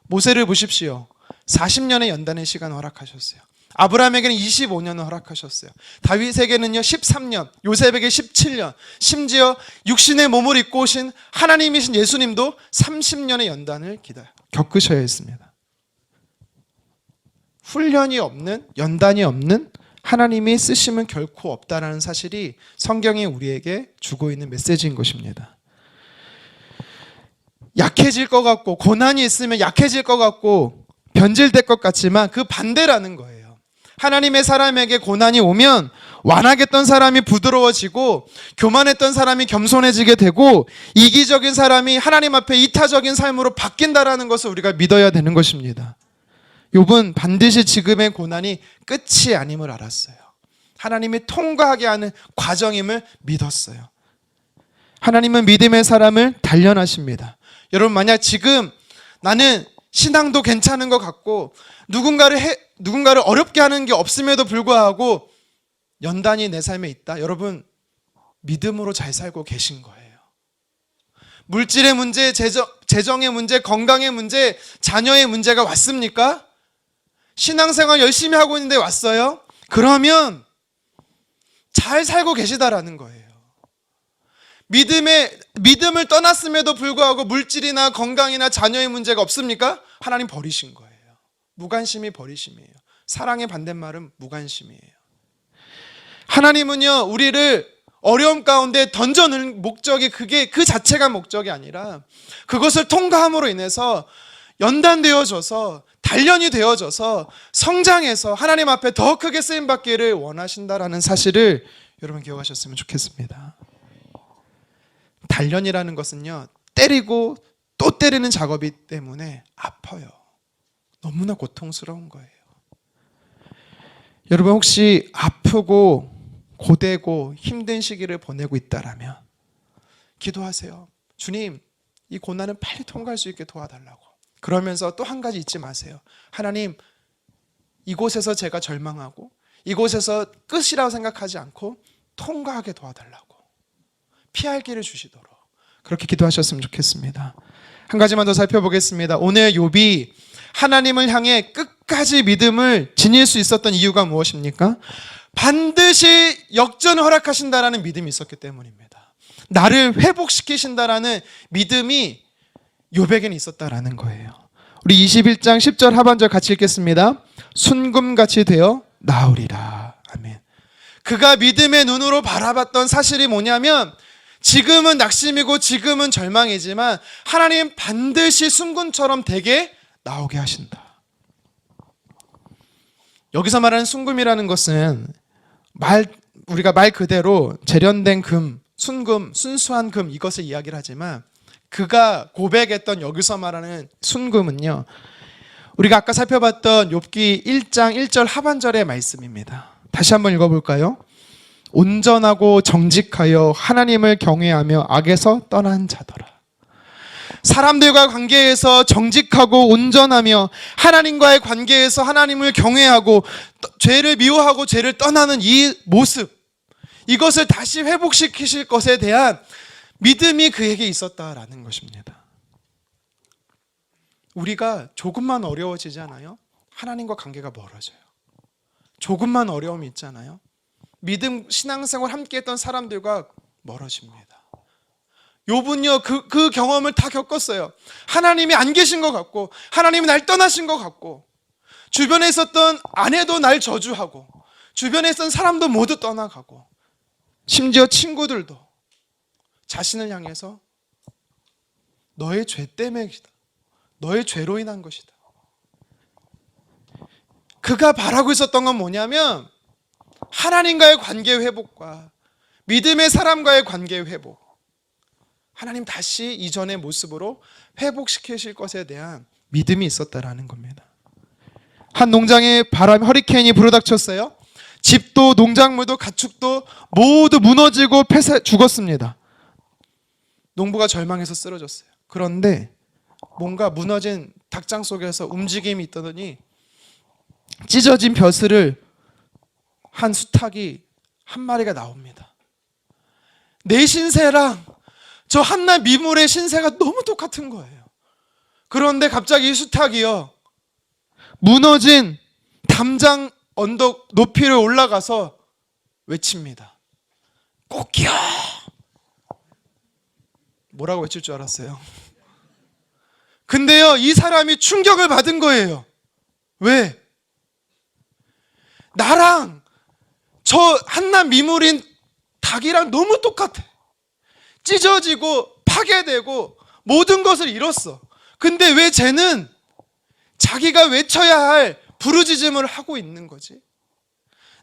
모세를 보십시오. 40년의 연단의 시간을 허락하셨어요. 아브라함에게는 25년을 허락하셨어요. 다윗에게는요 13년, 요셉에게 17년, 심지어 육신의 몸을 입고 오신 하나님이신 예수님도 30년의 연단을 겪으셔야 했습니다. 훈련이 없는, 연단이 없는 하나님의 쓰심은 결코 없다라는 사실이 성경이 우리에게 주고 있는 메시지인 것입니다. 약해질 것 같고, 고난이 있으면 약해질 것 같고 변질될 것 같지만 그 반대라는 거예요. 하나님의 사람에게 고난이 오면 완악했던 사람이 부드러워지고, 교만했던 사람이 겸손해지게 되고, 이기적인 사람이 하나님 앞에 이타적인 삶으로 바뀐다라는 것을 우리가 믿어야 되는 것입니다. 욥은 반드시 지금의 고난이 끝이 아님을 알았어요. 하나님이 통과하게 하는 과정임을 믿었어요. 하나님은 믿음의 사람을 단련하십니다. 여러분, 만약 지금 나는 신앙도 괜찮은 것 같고 누군가를 어렵게 하는 게 없음에도 불구하고 연단이 내 삶에 있다. 여러분, 믿음으로 잘 살고 계신 거예요. 물질의 문제, 재정의 문제, 건강의 문제, 자녀의 문제가 왔습니까? 신앙생활 열심히 하고 있는데 왔어요? 그러면 잘 살고 계시다라는 거예요. 믿음을 떠났음에도 불구하고 물질이나 건강이나 자녀의 문제가 없습니까? 하나님 버리신 거예요. 무관심이 버리심이에요. 사랑의 반대말은 무관심이에요. 하나님은요, 우리를 어려움 가운데 던져놓은 목적이 그 자체가 목적이 아니라 그것을 통과함으로 인해서 연단되어져서 단련이 되어져서 성장해서 하나님 앞에 더 크게 쓰임받기를 원하신다라는 사실을 여러분 기억하셨으면 좋겠습니다. 단련이라는 것은요, 때리고 또 때리는 작업이기 때문에 아파요. 너무나 고통스러운 거예요. 여러분, 혹시 아프고 고되고 힘든 시기를 보내고 있다라면 기도하세요. 주님, 이 고난을 빨리 통과할 수 있게 도와달라고. 그러면서 또 한 가지 잊지 마세요. 하나님, 이곳에서 제가 절망하고 이곳에서 끝이라고 생각하지 않고 통과하게 도와달라고. 피할 길을 주시도록 그렇게 기도하셨으면 좋겠습니다. 한 가지만 더 살펴보겠습니다. 오늘 욥이 하나님을 향해 끝까지 믿음을 지닐 수 있었던 이유가 무엇입니까? 반드시 역전을 허락하신다라는 믿음이 있었기 때문입니다. 나를 회복시키신다라는 믿음이 욥에게는 있었다라는 거예요. 우리 21장 10절 하반절 같이 읽겠습니다. 순금같이 되어 나으리라. 아멘. 그가 믿음의 눈으로 바라봤던 사실이 뭐냐면, 지금은 낙심이고 지금은 절망이지만 하나님 반드시 순금처럼 되게 나오게 하신다. 여기서 말하는 순금이라는 것은 우리가 말 그대로 재련된 금, 순금, 순수한 금, 이것을 이야기를 하지만 그가 고백했던 여기서 말하는 순금은요, 우리가 아까 살펴봤던 욥기 1장 1절 하반절의 말씀입니다. 다시 한번 읽어볼까요? 온전하고 정직하여 하나님을 경외하며 악에서 떠난 자더라. 사람들과 관계에서 정직하고 온전하며 하나님과의 관계에서 하나님을 경외하고 죄를 미워하고 죄를 떠나는 이 모습, 이것을 다시 회복시키실 것에 대한 믿음이 그에게 있었다라는 것입니다. 우리가 조금만 어려워지잖아요, 하나님과 관계가 멀어져요. 조금만 어려움이 있잖아요, 믿음, 신앙생활 함께 했던 사람들과 멀어집니다. 욥은요, 그 경험을 다 겪었어요. 하나님이 안 계신 것 같고, 하나님이 날 떠나신 것 같고, 주변에 있었던 아내도 날 저주하고, 주변에 있었던 사람도 모두 떠나가고, 심지어 친구들도 자신을 향해서 너의 죄 때문이다, 너의 죄로 인한 것이다. 그가 바라고 있었던 건 뭐냐면 하나님과의 관계 회복과 믿음의 사람과의 관계 회복, 하나님 다시 이전의 모습으로 회복시키실 것에 대한 믿음이 있었다라는 겁니다. 한 농장에 허리케인이 불어닥쳤어요. 집도 농작물도 가축도 모두 무너지고 죽었습니다. 농부가 절망해서 쓰러졌어요. 그런데 뭔가 무너진 닭장 속에서 움직임이 있더니 찢어진 벼슬을 한 수탉이 한 마리가 나옵니다. 내 신세랑 저 한낱 미물의 신세가 너무 똑같은 거예요. 그런데 갑자기 이 수탉이요, 무너진 언덕 높이를 올라가서 외칩니다. 꼭이요. 뭐라고 외칠 줄 알았어요? 근데요, 이 사람이 충격을 받은 거예요. 왜? 나랑 저 한낱 미물인 닭이랑 너무 똑같아. 찢어지고 파괴되고 모든 것을 잃었어. 근데 왜 쟤는 자기가 외쳐야 할 부르짖음을 하고 있는 거지?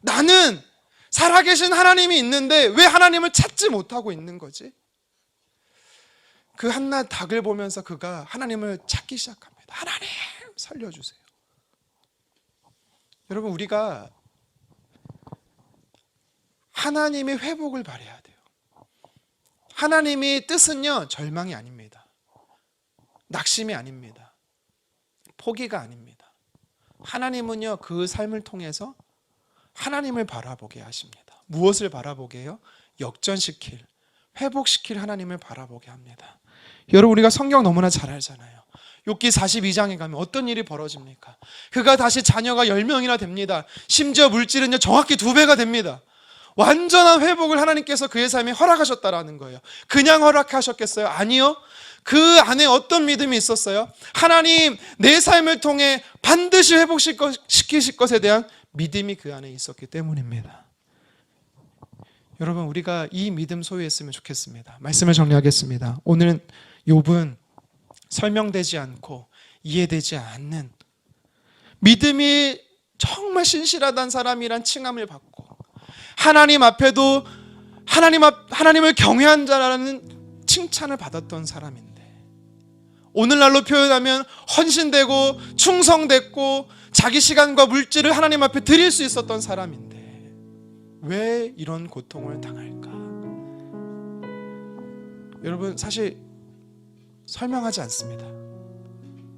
나는 살아계신 하나님이 있는데 왜 하나님을 찾지 못하고 있는 거지? 그 한낱 닭을 보면서 그가 하나님을 찾기 시작합니다. 하나님 살려주세요. 여러분, 우리가 하나님의 회복을 바라야 돼요. 하나님의 뜻은요, 절망이 아닙니다. 낙심이 아닙니다. 포기가 아닙니다. 하나님은요, 그 삶을 통해서 하나님을 바라보게 하십니다. 무엇을 바라보게 해요? 역전시킬, 회복시킬 하나님을 바라보게 합니다. 여러분, 우리가 성경 너무나 잘 알잖아요. 욥기 42장에 가면 어떤 일이 벌어집니까? 그가 다시 자녀가 10명이나 됩니다. 심지어 물질은요, 정확히 2배가 됩니다. 완전한 회복을 하나님께서 그의 삶에 허락하셨다라는 거예요. 그냥 허락하셨겠어요? 아니요. 그 안에 어떤 믿음이 있었어요? 하나님, 내 삶을 통해 반드시 회복시키실 것에 대한 믿음이 그 안에 있었기 때문입니다. 여러분, 우리가 이 믿음 소유했으면 좋겠습니다. 말씀을 정리하겠습니다. 오늘은 욥은 설명되지 않고 이해되지 않는 믿음이 정말 신실하다는 사람이란 칭함을 받고 하나님 앞에도 하나님을 경외한 자라는 칭찬을 받았던 사람인데, 오늘날로 표현하면 헌신되고 충성됐고 자기 시간과 물질을 하나님 앞에 드릴 수 있었던 사람인데 왜 이런 고통을 당할까? 여러분, 사실 설명하지 않습니다.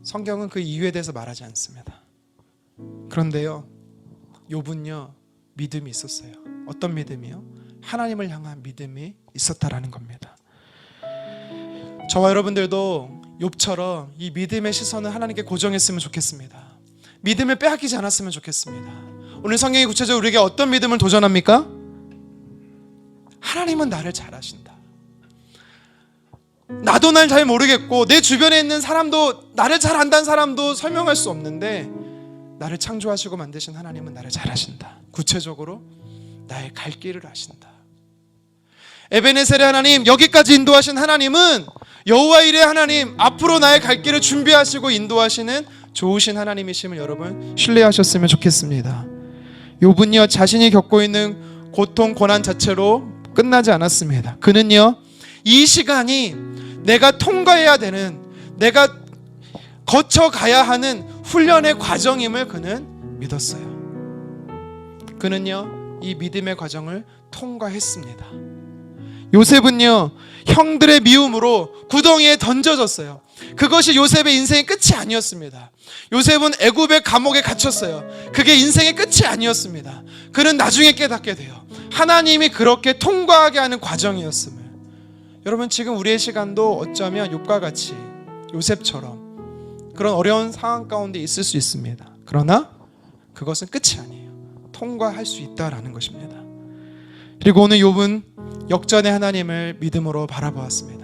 성경은 그 이유에 대해서 말하지 않습니다. 그런데요, 욥은요, 믿음이 있었어요. 어떤 믿음이요? 하나님을 향한 믿음이 있었다라는 겁니다. 저와 여러분들도 욥처럼 이 믿음의 시선을 하나님께 고정했으면 좋겠습니다. 믿음을 빼앗기지 않았으면 좋겠습니다. 오늘 성경이 구체적으로 우리에게 어떤 믿음을 도전합니까? 하나님은 나를 잘 아신다. 나도 날 잘 모르겠고 내 주변에 있는 사람도, 나를 잘 안다는 사람도 설명할 수 없는데 나를 창조하시고 만드신 하나님은 나를 잘 아신다. 구체적으로 나의 갈 길을 아신다. 에베네셀의 하나님, 여기까지 인도하신 하나님은 여호와 일의 하나님, 앞으로 나의 갈 길을 준비하시고 인도하시는 좋으신 하나님이심을 여러분 신뢰하셨으면 좋겠습니다. 욥은요, 자신이 겪고 있는 고통, 고난 자체로 끝나지 않았습니다. 그는요, 이 시간이 내가 통과해야 되는, 내가 거쳐가야 하는 훈련의 과정임을 그는 믿었어요. 그는요, 이 믿음의 과정을 통과했습니다. 요셉은요, 형들의 미움으로 구덩이에 던져졌어요. 그것이 요셉의 인생의 끝이 아니었습니다. 요셉은 애굽의 감옥에 갇혔어요. 그게 인생의 끝이 아니었습니다. 그는 나중에 깨닫게 돼요. 하나님이 그렇게 통과하게 하는 과정이었음을. 여러분, 지금 우리의 시간도 어쩌면 욥과 같이 요셉처럼 그런 어려운 상황 가운데 있을 수 있습니다. 그러나 그것은 끝이 아니에요. 통과할 수 있다라는 것입니다. 그리고 오늘 욥은 역전의 하나님을 믿음으로 바라보았습니다.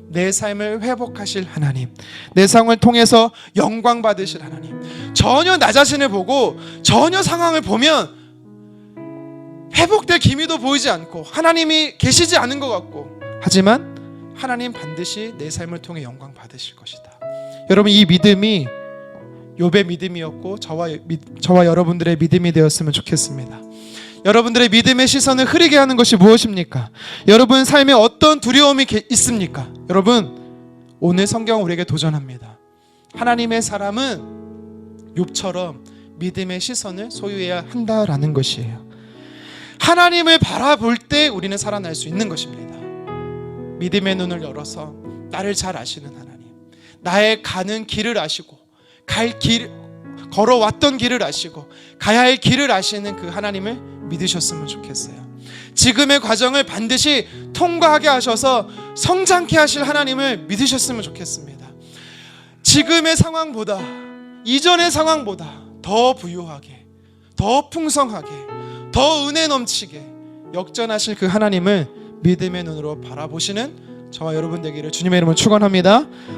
내 삶을 회복하실 하나님, 내 삶을 통해서 영광 받으실 하나님. 전혀 나 자신을 보고 전혀 상황을 보면 회복될 기미도 보이지 않고 하나님이 계시지 않은 것 같고, 하지만 하나님 반드시 내 삶을 통해 영광 받으실 것이다. 여러분, 이 믿음이 욥의 믿음이었고 저와 여러분들의 믿음이 되었으면 좋겠습니다. 여러분들의 믿음의 시선을 흐리게 하는 것이 무엇입니까? 여러분 삶에 어떤 두려움이 있습니까? 여러분, 오늘 성경은 우리에게 도전합니다. 하나님의 사람은 욥처럼 믿음의 시선을 소유해야 한다라는 것이에요. 하나님을 바라볼 때 우리는 살아날 수 있는 것입니다. 믿음의 눈을 열어서 나를 잘 아시는 하나님, 나의 가는 길을 아시고 걸어왔던 길을 아시고 가야 할 길을 아시는 그 하나님을 믿으셨으면 좋겠어요. 지금의 과정을 반드시 통과하게 하셔서 성장케 하실 하나님을 믿으셨으면 좋겠습니다. 지금의 상황보다, 이전의 상황보다 더 부유하게, 더 풍성하게, 더 은혜 넘치게 역전하실 그 하나님을 믿음의 눈으로 바라보시는 저와 여러분 되기를 주님의 이름으로 축원합니다.